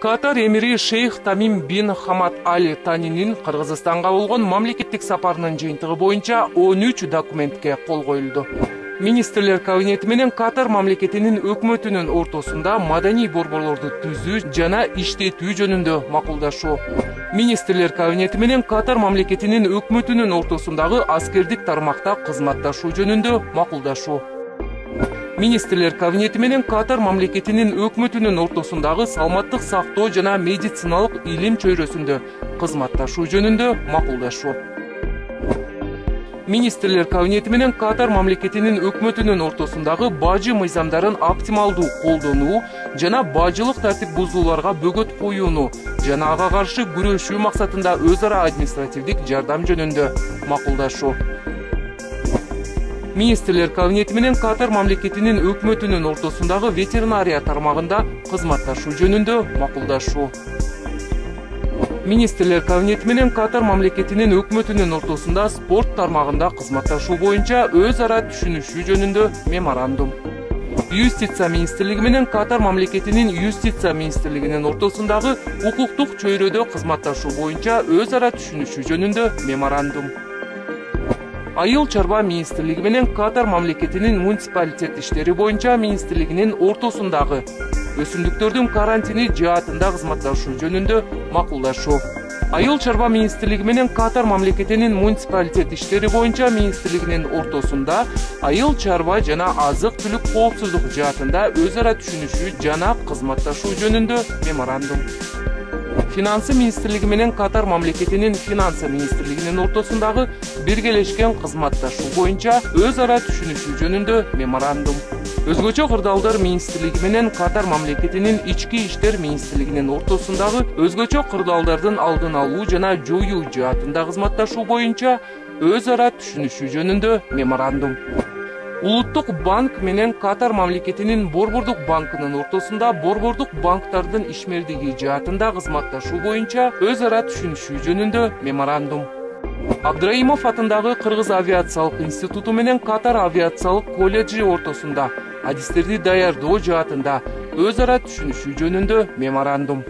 Катар эмири Шейх Тамим бин Хамад Аль Танинин Кыргызстанга болгон мамлекеттик сапарынын жыйынтыгы боюнча 13 документке кол коюлду. Министрлер кабинети менен Катар мамлекетинин өкмөтүнүн ортосунда маданий борборлорду түзүү жана иштетүү жөнүндө макулдашуу. Министрлер кабинети менен Катар мамлекетинин өкмөтүнүн ортосундагы аскердик тармакта кызматташуу жөнүндө макулдашуу. Министрлер кабинети менен Катар мамлекетинин өкмөтүнүн ортосундагы саламаттык сактоо жана медициналык илим чөйрөсүндө кызматташуу жөнүндө макулдашуу. Министрлер кабинети менен Катар мамлекетинин өкмөтүнүн ортосундагы бажы мыйзамдарын оптималдуу колдонуу жана бажылык тартип бузууларга бөгөт коюуну жана ага каршы күрөшүү максатында өз ара административдик жардам жөнүндө макулдашуу. Министрлер кабинети менен Катар мамлекетинин өкмөтүнүн ортосундагы ветеринария тармагында кызматташуу жөнүндө макулдашуу. Министрлер кабинети менен Катар мамлекетинин өкмөтүнүн ортосунда спорт тармагында кызматташуу боюнча өз ара түшүнүшүү жөнүндө меморандум. Юстиция министрлиги менен Катар мамлекетинин юстиция министрлигинин ортосундагы укуктук чөйрөдө кызматташуу боюнча өз ара түшүнүшүү жөнүндө меморандум. Айыл чарба министрлиги менен Катар мамлекетинин муниципалитет иштери боюнча министрлигинин ортосундагы өсүмдүктөрдүн карантини жаатында кызматташуу жөнүндө макулдашуу. Айыл чарба министрлиги менен Катар мамлекетинин муниципалитет иштери боюнча министрлигинин ортосунда айыл чарба жана азык-түлүк коопсуздук жаатында өз ара түшүнүшүү жана кызматташуу жөнүндө меморандум. Финансы министрлиги менен Катар мамлекетинин финансы министрлигинин ортосундагы биргелешкен кызматташуу боюнча өз ара түшүнүшүү жөнүндө меморандум. Өзгөчө кырдаалдар министрлиги менен Катар мамлекетинин ички иштер министрлигинин ортосундагы өзгөчө кырдаалдардын алдын алуу жана жоюу жаатында кызматташуу боюнча өз ара түшүнүшүү жөнүндө меморандум. Улуттук банк менен Катар мамлекетинин Борбордук банкынын ортосунда борбордук банктардын ишмердиги жаатында кызматташуу боюнча өз ара түшүнүшүү жөнүндө меморандум. Абдраимов атындагы Кыргыз авиациялык институту менен Катар авиациялык колледжи ортосунда адистерди даярдоо жаатында өз ара түшүнүшүү жөнүндө меморандум.